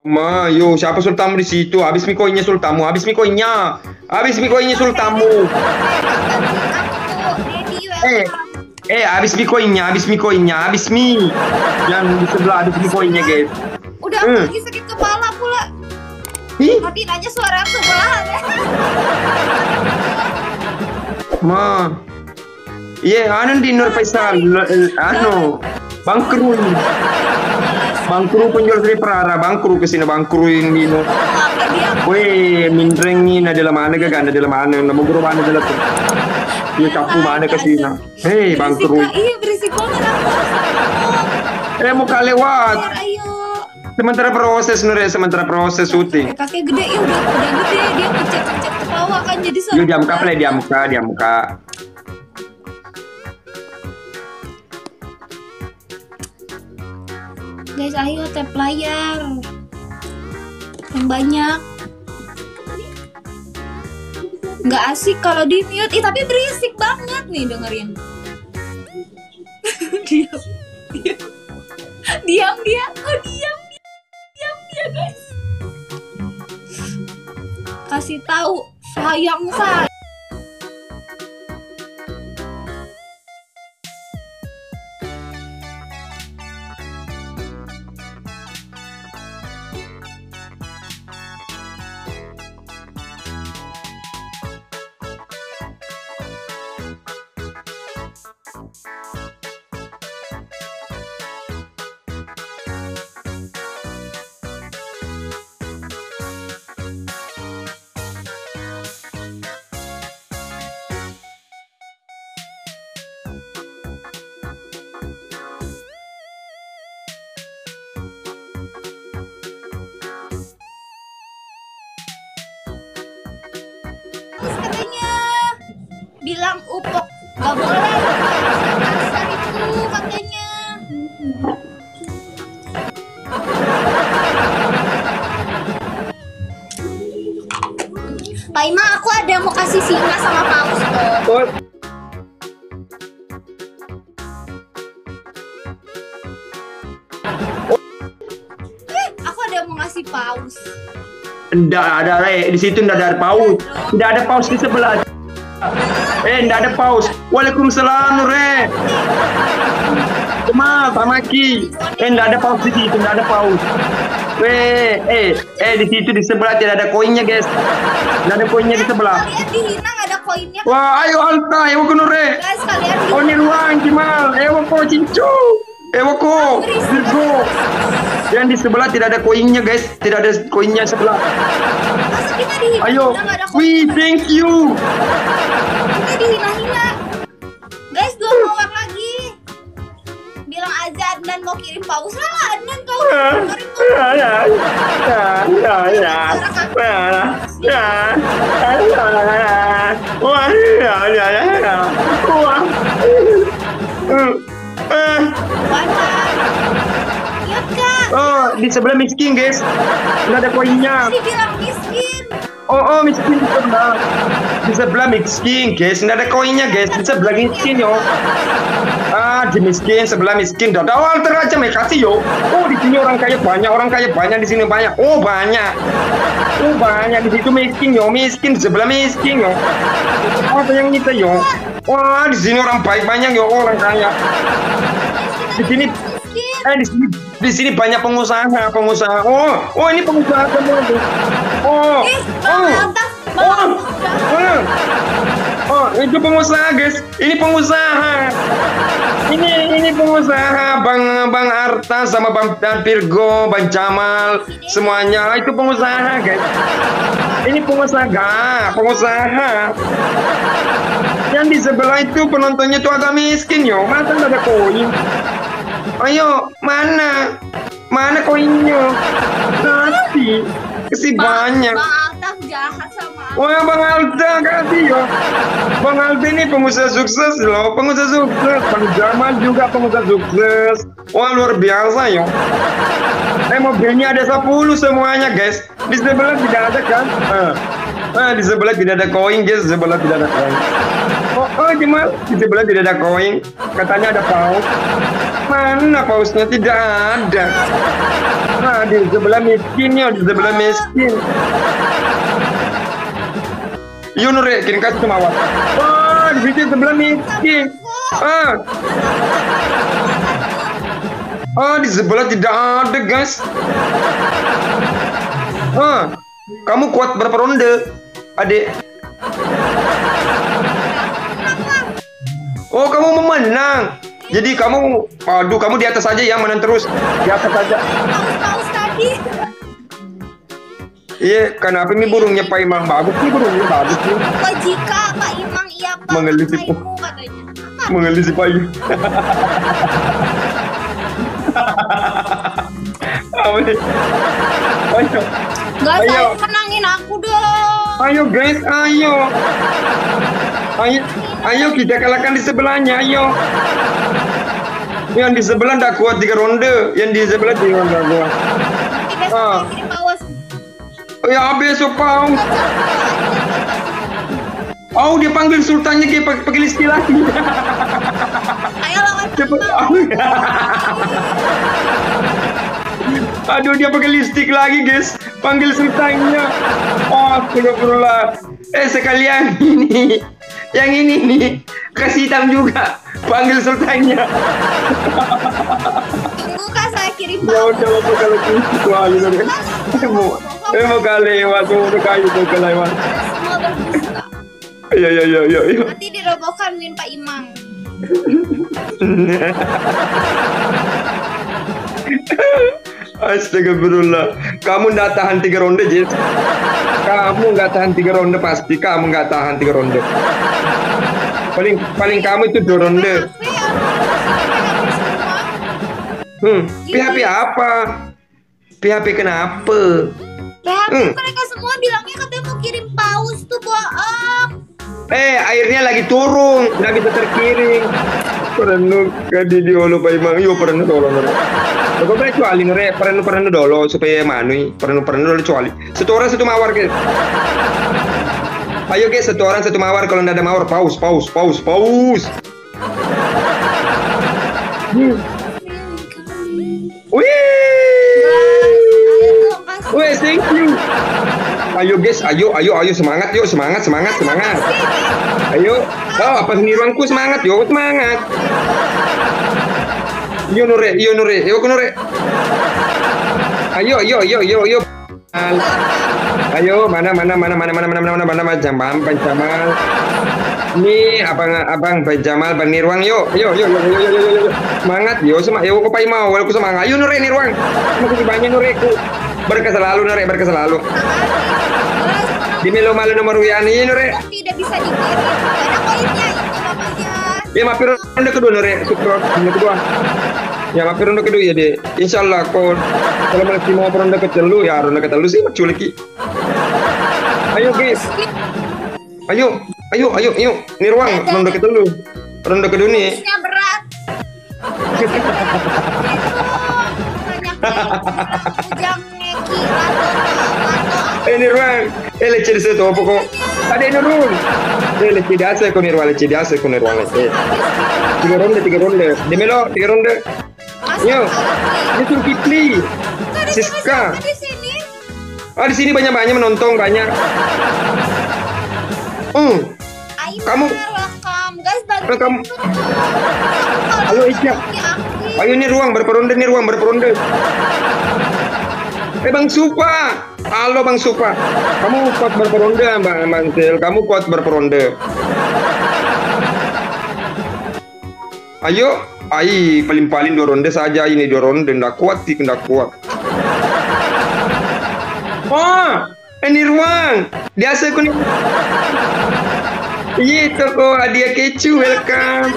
Ma, yo, siapa sultanmu di situ? Habis mi koinnya sultanmu, habis mi koinnya. Habis mi koinnya sultanmu. Eh, habis mi koinnya, habis mi koinnya, habis mi. Yang di sebelah habis mi koinnya, guys. Udah aku lagi sakit kepala pula. Ih, Mati nanya suara sebelahan ya. ma. Iya, anu di Nur Faisal, anu, bangkrut. Bangkru penjual dari Prara, bangkru ke sini bangkru yang di no. Weh, mindrengin ada mana gak ada mana, nama guru mana ada tuh. Dia kapu mana ke sini. Hei, bangkru. Iya berisik banget aku. Mau lewat. Ayo. Sementara proses syuting. Kakek gede ya udah gede dia pencet-pencet ke bawah kan jadi Yo diam kah play diam kah. Guys, ayo tap layar yang banyak. Nggak asik kalau di mute, tapi berisik banget nih dengerin. diam dia, diam dia guys. Kasih tahu sayang saya. Katanya bilang upok gak boleh kasar itu katanya. Pak Ima, aku ada mau kasih singa sama paus loh. Aku ada mau ngasih paus. Enggak ada di situ enggak ada paus. Enggak ada paus di sebelah. Enggak ada paus. Waalaikumsalam Nure. Cuma Tamaki. Enggak ada paus di situ, enggak ada paus. Di situ di sebelah tidak ada koinnya, guys. Enggak ada koinnya di sebelah. Kalian dihina nggak ada koinnya. Wah, ayo Alta, ayo ke Nure. Guys, kalian dihina. Oh, ini ruang Kimal. Ayo ko Cincu. Ayo ko. Virgo. Yang di sebelah tidak ada koinnya, guys. Tidak ada koinnya sebelah. Masa kita dihina? Ayo. Nggak ada koin. Wih, thank you. Kita dihina-hina. Guys, 2 power lagi. Bilang aja Adnan mau kirim paus lah. Adnan kau kirim Oh, di sebelah miskin, guys. Nggak ada koinnya. Dibilang miskin. Oh, miskin di sebelah. Di sebelah miskin, guys. Nggak ada koinnya, guys. Di sebelah miskin, yo. Di miskin, sebelah miskin. Dah awal teraja kasih yo. Oh, di sini orang kaya banyak di sini banyak. Oh, banyak. Di situ miskin yo, miskin di sebelah miskin yo. Apa yang kita yo? Wah, di sini orang baik banyak yo, orang kaya. Di sini di sini banyak pengusaha. Oh, ini pengusaha semua tuh. Itu pengusaha, guys. Ini pengusaha. Ini pengusaha, Bang Arta sama Bang Virgo, Bang Jamal, semuanya itu pengusaha, guys. Ini pengusaha. Yang di sebelah itu penontonnya tuh agak miskin yo. Masa nggak ada koin? Ayo, mana koinnya? Kasih banyak. Bang Altaf jahat sama aku. Wah, Bang Alta kasih yo. Bang Alta ini pengusaha sukses loh, pengusaha sukses. Bang Jamal juga pengusaha sukses. Wah, luar biasa yo. Mobilnya ada 10 semuanya, guys. Di sebelah tidak ada kan? Di sebelah tidak ada koin, guys. Di sebelah tidak ada koin. Jamal, di sebelah tidak ada koin. Katanya ada paus. Mana pausnya? Tidak ada. Nah, di sebelah miskinnya, di sebelah miskin. Yo Nure, kirim kasih sama awak. Wah, di sini sebelah miskin. Di sebelah tidak ada, guys. Kamu kuat berapa ronde, adik? Oh, kamu memenang. Jadi kamu, aduh, kamu di atas aja ya, menang terus. Di atas aja. Paus tadi. Iya, kenapa ini burungnya Pak Imang bagus nih, burungnya bagus nih. Jika Pak Imang iya Pak. Mengelisip. Katanya. Mengelisip aja. Ayo. Gak Ayo. saya menangin aku dong. Ayo guys, ayo. Ayo kita kalahkan di sebelahnya, ayo. Yang di sebelah ndak kuat 3 ronde, yang di sebelah 3 ronde kuat. Nanti besok saya kirim paus. Ya besok paus. Oh, dia panggil sultannya kayak pakai listi lagi. Ayo lawan Cepet. Pak. Aduh, dia pakai listrik lagi, guys. Panggil sultannya. Oh, astagfirullah. Sekalian ini. Yang ini nih, kasih hitam juga. Panggil sultannya. Tunggu Kak, saya kirim Ya paus. udah, mau kalau kecuali mau kali waktu udah kayu mau kelewat. Semua berbuka. Ya. Nanti dirobohkan Min Pak Imang. Astagfirullah. Kamu nggak tahan 3 ronde, Jis. Kamu nggak tahan 3 ronde pasti. Kamu nggak tahan 3 ronde. Paling kamu itu 2 ronde. PHP apa? PHP kenapa? PHP mereka semua bilangnya katanya mau kirim paus tuh bohong. Airnya lagi turun, nggak bisa terkirim. Perlu kadi diolo Pak Imang, yo perlu tolong. Kau boleh cuali nere, perlu dolo supaya manui, perlu dolo cuali. Satu orang satu mawar guys. Ayo guys, satu orang satu mawar, kalau nggak ada mawar paus. Wih, thank you. Ayo guys, ayo semangat yuk, semangat. Ayo, apa seniruanku semangat, yuk semangat. Yo Nure, yuk Nure. Ayo. Ayo, mana Jamal, Jamal. Ini abang Jamal, Bang Nirwang, yuk. Semangat, yuk kau pai mau, aku semangat. Ayo Nure, Nirwang. Makasih banyak Nureku. Berkah selalu Nure, Di melo malu nomor Wiani Nure. Tidak bisa dikirim. Ada koinnya itu namanya. Ya mampir ronde kedua Nure, syukur ronde kedua. Ya mampir ronde kedua ya deh. Insyaallah kalau masih mau ronde ketelu ya ronde ketelu sih maculiki. Ayo guys. Ayo. Nirwang ronde ketelu. Ronde kedua nih. Ini berat. Ujang ngeki lato. Nirwang. Lecce di situ pokok. Ada Nirun. Lecce di asa con Nirwang, lecce di asa con Nirwang. 3 ronde. Dimelo 3 ronde. Yo. Itu Kipli. Siska. Di sini banyak menonton banyak. Kamu. Welcome guys, bantu. Kamu. Halo Isya. Ayo Nirwang berapa ronde? Bang Supa. Halo Bang Supa. Kamu kuat berapa ronde, Bang Mantil? Kamu kuat berapa ronde? Ayo. Paling 2 ronde saja ini 2 ronde. Nggak kuat. Nirwang. Biasa aku nih. Iya, toko hadiah keju, welcome.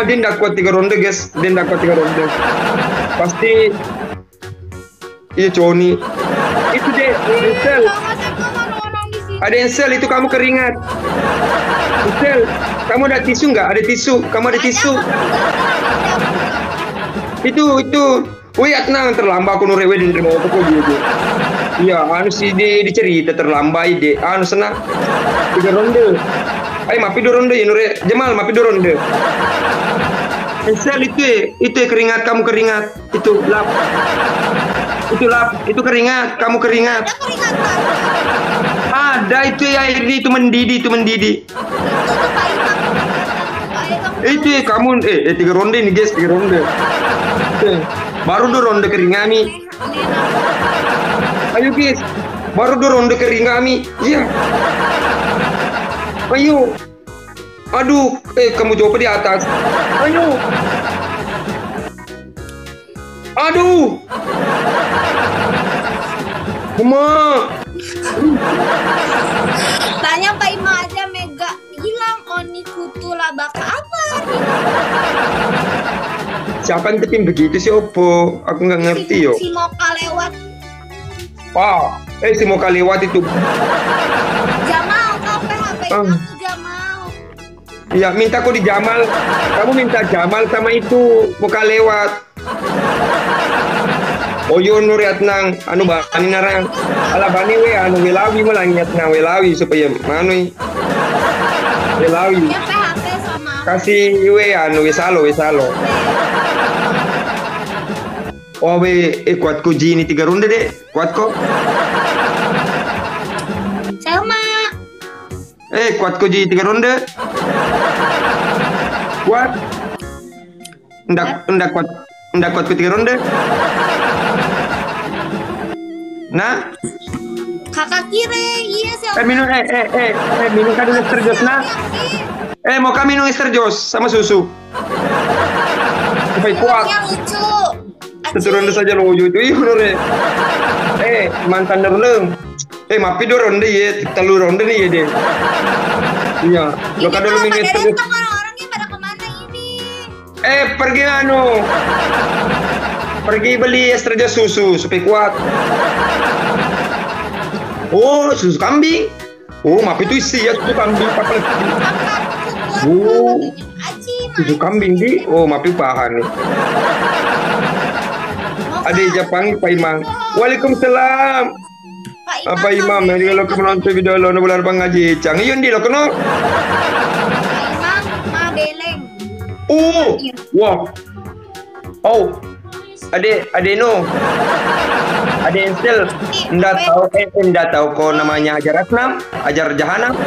Dia nggak kuat 3 ronde guys. Pasti. Iya Joni. Itu deh, Ansel. Ada Ansel, itu kamu keringat. Ansel, kamu ada tisu nggak? Ada tisu. Kamu ada tisu. Itu. Wih, tenang terlambat aku nurewe di mau toko juga. Iya, sih dicerita terlambat ide. Senang. 3 ronde. Ayo mapi 2 ronde ya Nure. Jamal mapi 2 ronde. Ansel itu keringat kamu keringat. Itu lap. Itu keringat, kamu keringat. Ada keringatan. Ada itu ya ini itu mendidih. Itu tuh Pak Imam keringatan. Ayo kamu. Itu ya kamu 3 ronde nih guys, 3 ronde. Baru 2 ronde keringami. Ayo guys, baru 2 ronde keringami. Iya. Ayo. Aduh, kamu coba di atas. Ayo. Aduh. Mama. Tanya Pak Imam aja Mega hilang Oni kutu labaka apa? Siapa yang tepin begitu sih Oppo? Aku nggak ngerti yo. Si Moka lewat. Wah, si Moka lewat itu. Jamal kau PHP aku Jamal. Iya, minta kok di Jamal. Kamu minta Jamal sama itu Moka lewat. Oh yo nuriat nang anu bani narang ala bani we anu welawi melangiat nang welawi supaya manui welawi Dia PHP sama aku. kasih we anu wesalo oh we kuat ku ini 3 ronde deh kuat kok Sama. kuat ku 3 ronde kuat ndak kuat ku 3 ronde. Nah, Kakak kire, iya sih. minum minum kan Ester Jos nah. Mau kami minum Ester Jos sama susu. Supaya kuat. Yang lucu. Satu ronde saja lo itu bener. Mantan derleng. Maaf 2 ronde ya, 3 ronde nih ya deh. Iya, lo kan dulu minum Ester Jos. Orang-orangnya pada kemana ini? Pergi pergi beli Ester Jos susu supaya kuat. Oh, susu kambing. Oh, maaf itu isi ya susu kambing. Oh, susu kambing di. Oh, maaf itu bahan nih. Ada Jepang Pak Imam. Waalaikumsalam. Pak Imam, yang kalau kamu nonton video lo bulan pengaji, cang yun di lo keno. Pak Imam, ma beleng. Wow. Oh, ade no. Ada Ansel, enggak tahu kok namanya Ajar Asnam, Ajar Jahanam.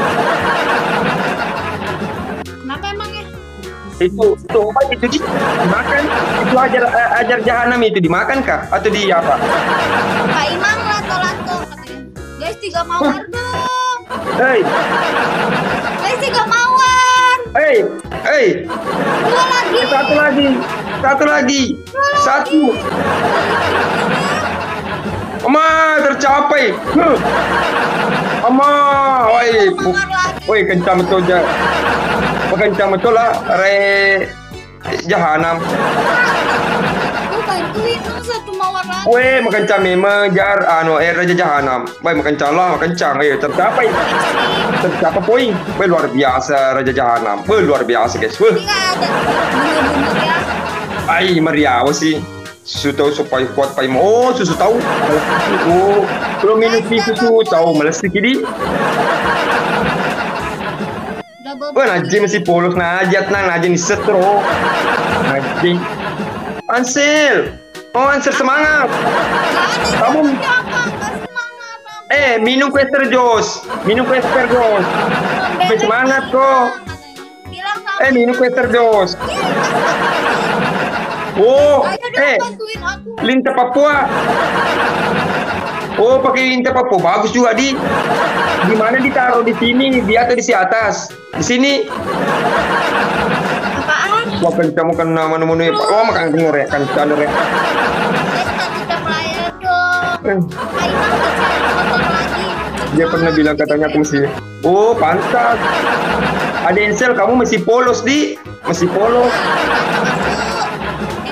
Kenapa emangnya? Itu obat itu dimakan. Itu ajar Jahanam itu dimakan kah? Atau di apa? Pak Imam lato-lato katanya. Guys 3 mawar dong. Guys 3 mawar. 2 lagi. 1. Ama tercapai. Woi kencang betul aja. Kencang betul lah Jahanam. Lu bantuin dong 1 mawar lagi. Woi makencang menjar Raja Jahanam. Baik makencang. Tercapai poin. Luar biasa Raja Jahanam. Luar biasa guys. Ini nggak ada bener-bener ya. Meriah sih. Susu tahu supaya kuat Pak Imam. Oh, susu tahu. Oh, kalau minum susu tahu melesik ini. Najib masih polos najat najib ni setro. Najib. Ansel. Oh, Ansel semangat. Kamu minum Ester Jos. Semangat kok. Minum Ester Jos. Oh, lintah Papua. Oh, pakai lintah Papua bagus juga di mana ditaruh di sini, di atau di atas? Di sini. Apaan? Wah, kamu kan nama ya. Oh, makan dengar ya, kan dengar ya. Kita player dong. Dia pernah bilang katanya aku mesti. Oh, pantas. Ada Ansel, kamu masih polos di, masih polos.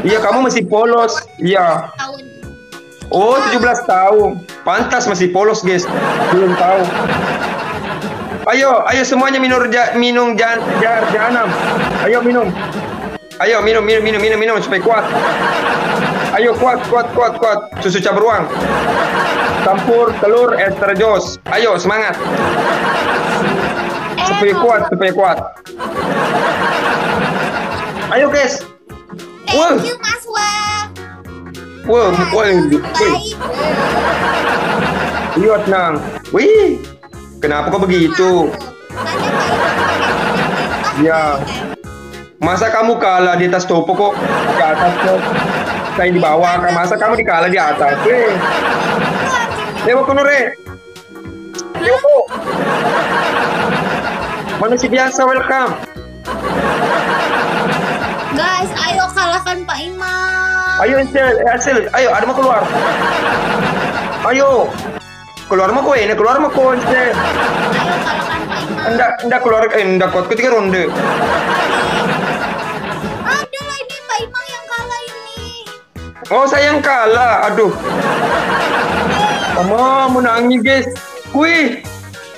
Iya, kamu masih polos. Iya. Oh, 17 tahun. Pantas masih polos, guys. Belum tahu. Ayo semuanya minum jahanam. Ayo minum supaya kuat. Ayo kuat. Susu cabruang. Campur telur Ester Jos. Ayo semangat. Supaya kuat. Ayo guys. Wah. Thank you Mas Wah. Wah, wih. Baik. Iya, tenang. Wih, kenapa kok begitu? Tanya Pak Imam. Ya. Masa kamu kalah di atas topo kok di atas kok? Saya di bawah, masa kamu dikalah di atas? Dewa Kunure. Dewa. Manusia biasa, welcome. Guys, ayo kalahkan Pak Imam. Ayo Hasil, ayo ada mau keluar. Ayo. Keluar mah kowe, keluar mah kowe. Ayo kalahkan Pak Imam. Enggak keluar, enggak kuat ketika ronde. Ada lah ini Pak Imam yang kalah ini. Oh, saya yang kalah. Aduh. Mama mau nangis, guys. Wih.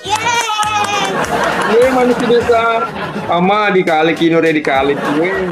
Yeay. Manusia biasa. Ama dikali Kinore dikali. Wih.